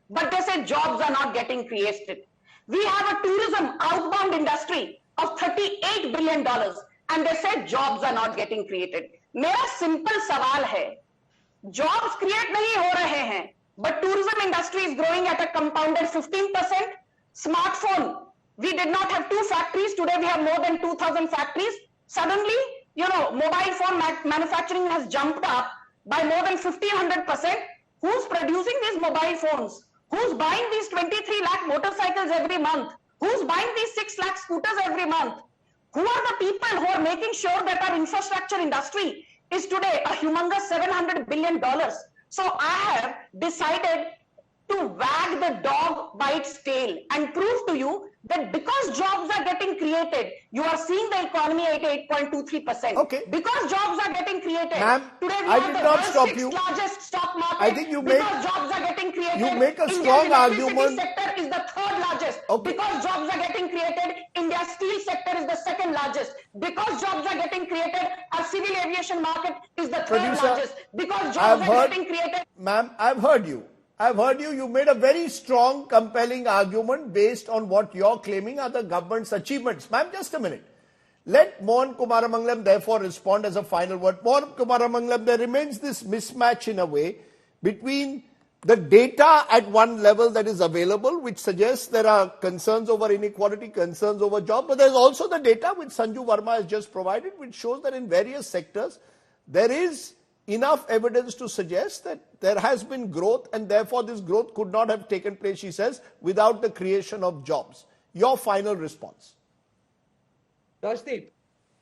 Speaker 9: but they say jobs are not getting created. We have a tourism outbound industry of $38 billion, and they say jobs are not getting created. मेरा simple सवाल है, jobs create नहीं हो रहे हैं, but tourism industry is growing at a compounded 15%. Smartphone, we did not have 2 factories. Today we have more than 2,000 factories. Suddenly, mobile phone manufacturing has jumped up by more than 1,500%. Who's producing these mobile phones? Who's buying these 23 lakh motorcycles every month? Who's buying these 6 lakh scooters every month? Who are the people who are making sure that our infrastructure industry is today a humongous $700 billion? So I have decided to wag the dog by its tail and prove to you that because jobs are getting created, you are seeing the economy at 8.23%.
Speaker 1: Okay.
Speaker 9: Because jobs are getting created,
Speaker 1: Ma'am,
Speaker 9: today we
Speaker 1: I
Speaker 9: have
Speaker 1: did
Speaker 9: the
Speaker 1: not
Speaker 9: world's
Speaker 1: stop
Speaker 9: 6th
Speaker 1: you.
Speaker 9: largest stock market.
Speaker 1: I think
Speaker 9: because jobs are getting created.
Speaker 1: you make a
Speaker 9: India's
Speaker 1: strong
Speaker 9: electricity
Speaker 1: argument.
Speaker 9: sector is the 3rd largest.
Speaker 1: Okay.
Speaker 9: Because jobs are getting created, India's steel sector is the 2nd largest. Because jobs are getting created, our civil aviation market is the 3rd largest. Because jobs are getting created.
Speaker 1: Ma'am, I've heard you. You made a very strong, compelling argument based on what you're claiming are the government's achievements. Ma'am, just a minute. Let Mohan Kumaramangalam therefore respond as a final word. Mohan Kumaramangalam, there remains this mismatch in a way between the data at one level that is available, which suggests there are concerns over inequality, concerns over job, but there's also the data which Sanju Verma has just provided, which shows that in various sectors, there is enough evidence to suggest that there has been growth, and therefore this growth could not have taken place, she says, without the creation of jobs. Your final response.
Speaker 10: Rajdeep,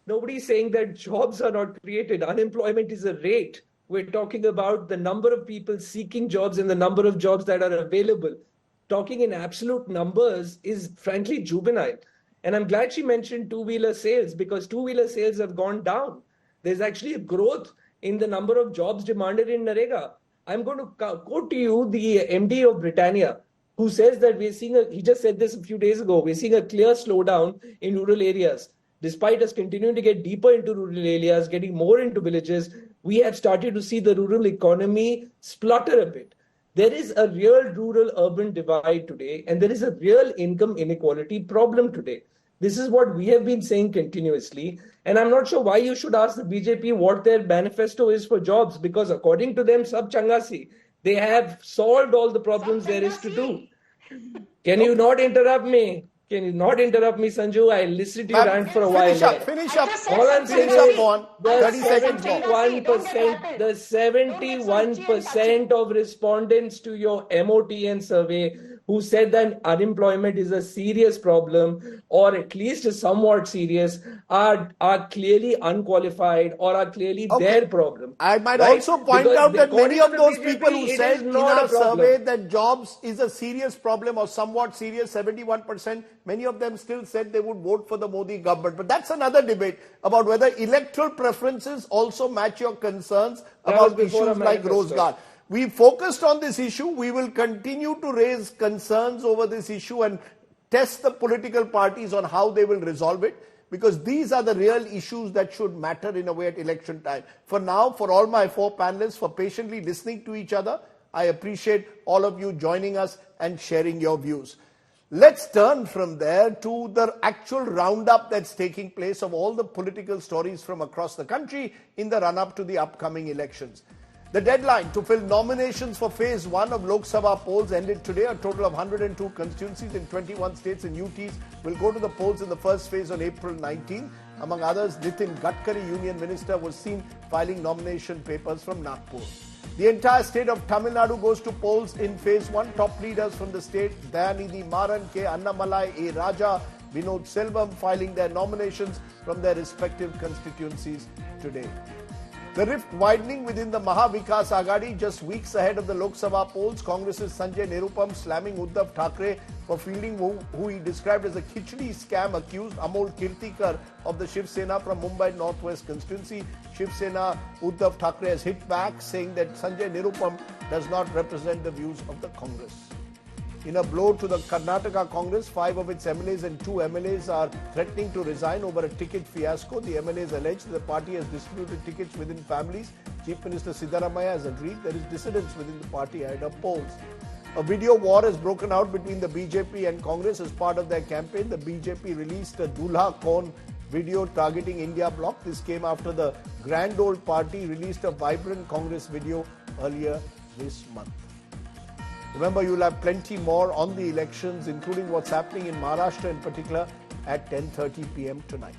Speaker 10: nobody is saying that jobs are not created. Unemployment is a rate. We're talking about the number of people seeking jobs and the number of jobs that are available. Talking in absolute numbers is frankly juvenile. And I'm glad she mentioned two-wheeler sales, because two-wheeler sales have gone down. There's actually a growth in the number of jobs demanded in Narega. I'm going to quote to you the MD of Britannia, who says that we're seeing he just said this a few days ago, we're seeing a clear slowdown in rural areas. Despite us continuing to get deeper into rural areas, getting more into villages, we have started to see the rural economy splutter a bit. There is a real rural-urban divide today, and there is a real income inequality problem today. This is what we have been saying continuously. And I'm not sure why you should ask the BJP what their manifesto is for jobs, because according to them, Sab Changasi, they have solved all the problems there is to do. Can you not interrupt me? Can you not interrupt me, Sanju? I listened to your rant for a while.
Speaker 1: Finish up.
Speaker 10: All I'm saying is the 71% of respondents to your MOTN survey who said that unemployment is a serious problem, or at least is somewhat serious, are clearly unqualified or are clearly their problem.
Speaker 1: I might also point out that many of those people who said in our survey that jobs is a serious problem or somewhat serious, 71%, many of them still said they would vote for the Modi government. But that's another debate about whether electoral preferences also match your concerns about issues like Rozgar. We focused on this issue. We will continue to raise concerns over this issue and test the political parties on how they will resolve it, because these are the real issues that should matter in a way at election time. For now, for all my four panelists, for patiently listening to each other, I appreciate all of you joining us and sharing your views. Let's turn from there to the actual roundup that's taking place of all the political stories from across the country in the run-up to the upcoming elections. The deadline to fill nominations for phase 1 of Lok Sabha polls ended today. A total of 102 constituencies in 21 states and UTs will go to the polls in the first phase on April 19. Among others, Nitin Gadkari, Union Minister, was seen filing nomination papers from Nagpur. The entire state of Tamil Nadu goes to polls in phase 1. Top leaders from the state, Dayanidhi Maran, K. Annamalai, A. Raja, Vinod Selvam, filing their nominations from their respective constituencies today. The rift widening within the Maha Vikas Aghadi just weeks ahead of the Lok Sabha polls. Congress's Sanjay Nirupam slamming Uddhav Thackeray for fielding who he described as a khichdi scam accused Amol Kirtikar of the Shiv Sena from Mumbai Northwest constituency. Shiv Sena Uddhav Thackeray has hit back, saying that Sanjay Nirupam does not represent the views of the Congress. In a blow to the Karnataka Congress, 5 of its MLAs and 2 MLAs are threatening to resign over a ticket fiasco. The MLAs allege the party has distributed tickets within families. Chief Minister Siddaramaiah has agreed there is dissidence within the party ahead of polls. A video war has broken out between the BJP and Congress as part of their campaign. The BJP released a Dulha Kaun video targeting India Bloc. This came after the Grand Old Party released a vibrant Congress video earlier this month. Remember, you'll have plenty more on the elections, including what's happening in Maharashtra in particular, at 10:30 p.m. tonight.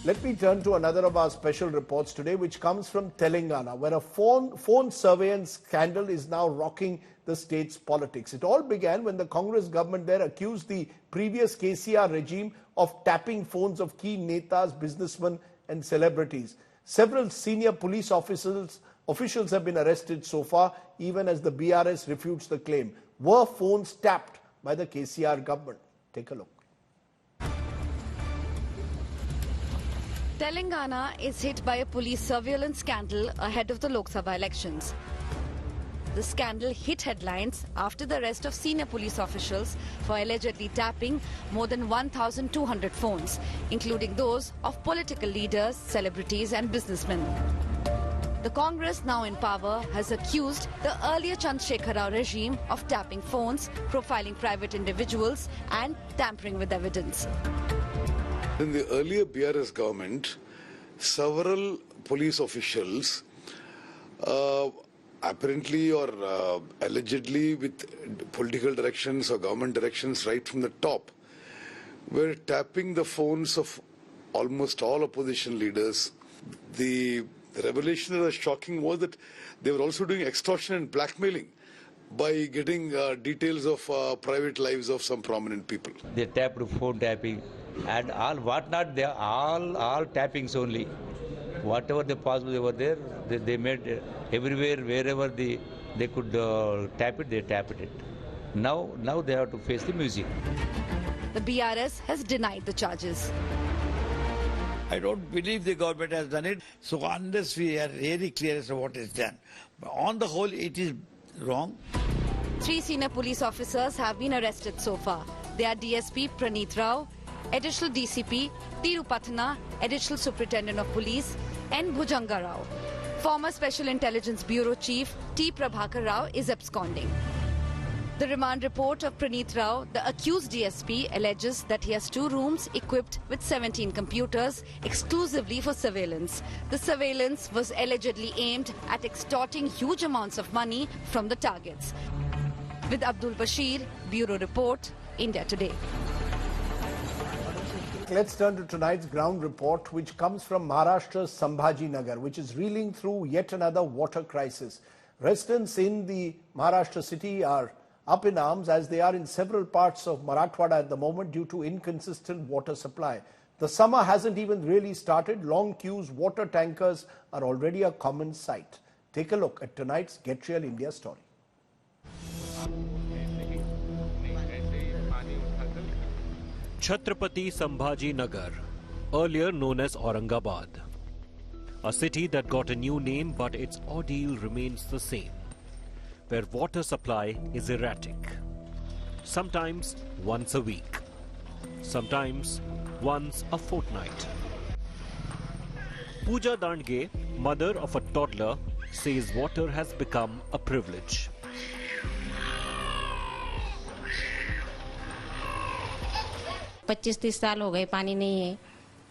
Speaker 1: Let me turn to another of our special reports today, which comes from Telangana, where a phone surveillance scandal is now rocking the state's politics. It all began when the Congress government there accused the previous KCR regime of tapping phones of key netas, businessmen and celebrities. Several senior police officials have been arrested so far, even as the BRS refutes the claim. Were phones tapped by the KCR government? Take a look.
Speaker 5: Telangana is hit by a police surveillance scandal ahead of the Lok Sabha elections. The scandal hit headlines after the arrest of senior police officials for allegedly tapping more than 1,200 phones, including those of political leaders, celebrities and businessmen. The Congress, now in power, has accused the earlier Chandrasekhar Rao regime of tapping phones, profiling private individuals and tampering with evidence.
Speaker 11: In the earlier BRS government, several police officials, apparently or allegedly with political directions or government directions right from the top, were tapping the phones of almost all opposition leaders. The revelation that was shocking was that they were also doing extortion and blackmailing by getting details of private lives of some prominent people.
Speaker 12: They tapped phone tapping and all whatnot, they are all tappings only. Whatever they possible they were there, they made everywhere, wherever they could tap it, they tapped it. Now they have to face the music.
Speaker 5: The BRS has denied the charges.
Speaker 13: I don't believe the government has done it. So unless we are really clear as to what is done, but on the whole, it is wrong.
Speaker 5: 3 senior police officers have been arrested so far. They are DSP Praneeth Rao, Additional DCP Tirupatna, Additional Superintendent of Police N. Bhujanga Rao. Former Special Intelligence Bureau Chief T. Prabhakar Rao is absconding. The remand report of Praneeth Rao, the accused DSP, alleges that he has 2 rooms equipped with 17 computers exclusively for surveillance. The surveillance was allegedly aimed at extorting huge amounts of money from the targets. With Abdul Bashir, Bureau Report, India Today.
Speaker 1: Let's turn to tonight's ground report, which comes from Maharashtra's Sambhaji Nagar, which is reeling through yet another water crisis. Residents in the Maharashtra city are up in arms, as they are in several parts of Marathwada at the moment, due to inconsistent water supply. The summer hasn't even really started. Long queues, water tankers are already a common sight. Take a look at tonight's Get Real India story.
Speaker 14: Chhatrapati Sambhaji Nagar, earlier known as Aurangabad. A city that got a new name, but its ordeal remains the same, where water supply is erratic. sometimes once a week, sometimes once a fortnight. Pooja Dandge, mother of a toddler, says water has become a privilege.
Speaker 15: पच्चीस साल हो गए पानी नहीं है.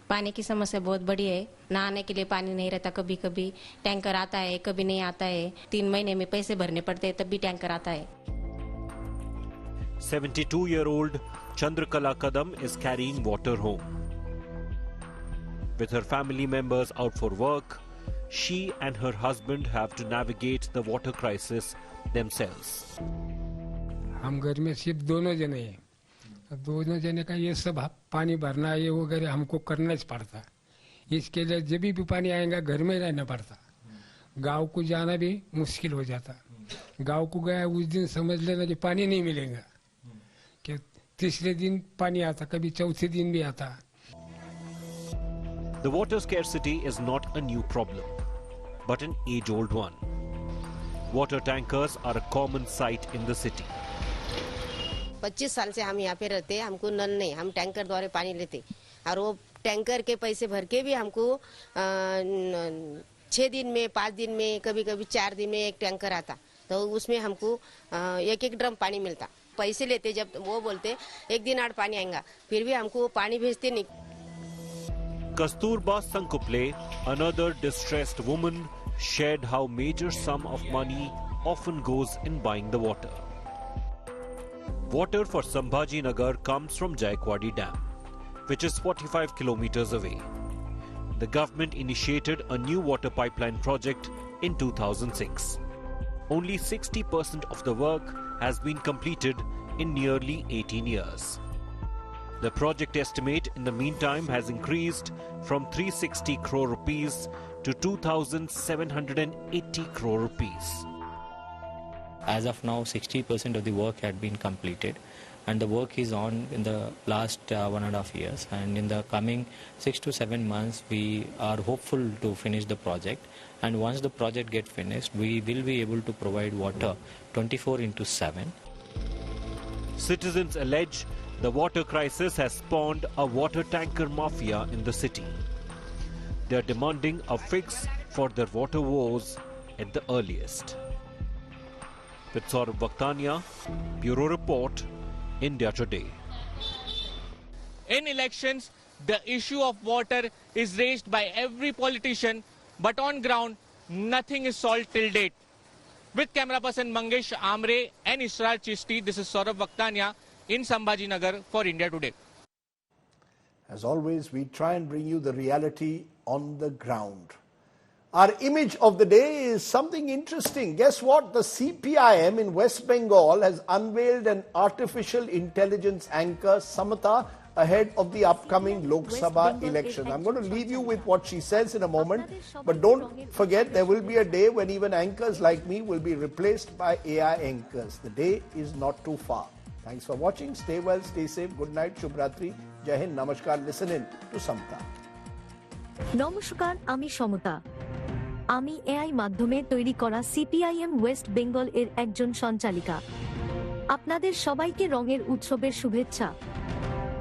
Speaker 15: पानी की समस्या बहुत बड़ी है. नहाने के लिए पानी नहीं रहता. कभी कभी टैंकर आता है, कभी नहीं आता है. 3 महीने में पैसे भरने पड़ते हैं, तब भी टैंकर आता है.
Speaker 14: 72-year-old Chandrakala Kadam is carrying water home. With her family members out for work, she and her husband have to navigate the water crisis themselves.
Speaker 16: हम घर में सिर्फ दोनों जने हैं. दोनों जने का ये सब पानी भरना ये वगैरह हमको करना ही पड़ता. इसके लिए जब भी पानी आएगा घर में रहना पड़ता. गांव को जाना भी मुश्किल हो जाता. गांव को गया उस दिन समझ लेना कि पानी नहीं मिलेगा, कि तीसरे दिन पानी आता, कभी चौथे दिन भी आता.
Speaker 14: The water scarcity is not a new problem, but an age-old one. Water tankers are a common sight in the city.
Speaker 15: 25 साल से हम यहाँ पे रहते हैं. हमको नल नहीं, हम टैंकर द्वारा पानी लेते, और वो टैंकर के पैसे भर के भी हमको 6 दिन में, 5 दिन में, कभी कभी 4 दिन में एक टैंकर आता, तो उसमें हमको 1-1 ड्रम पानी मिलता. पैसे लेते, जब वो बोलते 1 दिन आड़ पानी आएगा, फिर भी हमको पानी भेजते नहीं.
Speaker 14: Kasturba Sankuple, another distressed woman, shared how major sum of money often goes in buying the water. Water for Sambhaji Nagar comes from Jaikwadi Dam, which is 45 kilometers away. The government initiated a new water pipeline project in 2006. Only 60% of the work has been completed in nearly 18 years. The project estimate in the meantime has increased from 360 crore rupees to 2,780 crore rupees.
Speaker 17: As of now, 60% of the work had been completed, and the work is on in the last 1.5 years. And in the coming 6 to 7 months, we are hopeful to finish the project. And once the project gets finished, we will be able to provide water 24/7.
Speaker 14: Citizens allege the water crisis has spawned a water tanker mafia in the city. They are demanding a fix for their water woes at the earliest. With Saurabh Vakhtania, Bureau Report, India Today.
Speaker 18: In elections, the issue of water is raised by every politician, but on ground, nothing is solved till date. With camera person Mangesh Amre and Israr Chishti, this is Saurabh Vakhtania in Sambhaji Nagar for India Today.
Speaker 1: As always, we try and bring you the reality on the ground. Our image of the day is something interesting. Guess what? The CPIM in West Bengal has unveiled an artificial intelligence anchor, Samata, ahead of the upcoming Lok Sabha election. I'm going to leave you with what she says in a moment, but don't forget there will be a day when even anchors like me will be replaced by AI anchors. The day is not too far. Thanks for watching. Stay well, stay safe. Good night, Shubhratri. Jai Hind, Namaskar. Listen in to Samata.
Speaker 19: নমস্কার, আমি সমতা। আমি AI মাধ্যমে তৈরি করা CPIM West Bengal এর একজন সঞ্চালিকা। আপনাদের সবাইকে রঙের উৎসবের শুভেচ্ছা।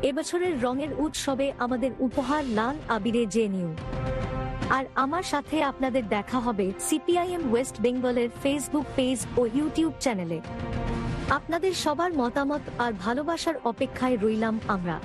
Speaker 19: এবছরের রঙের উৎসবে আমাদের উপহার লাল আবিরে জেনিউ। আর আমার সাথে আপনাদের দেখা হবে সিপিআইএম ওয়েস্ট বেঙ্গলের ফেসবুক পেজ ও ইউটিউব চ্যানেলে। আপনাদের সবার মতামত আর ভালোবাসার অপেক্ষায় রইলাম আমরা।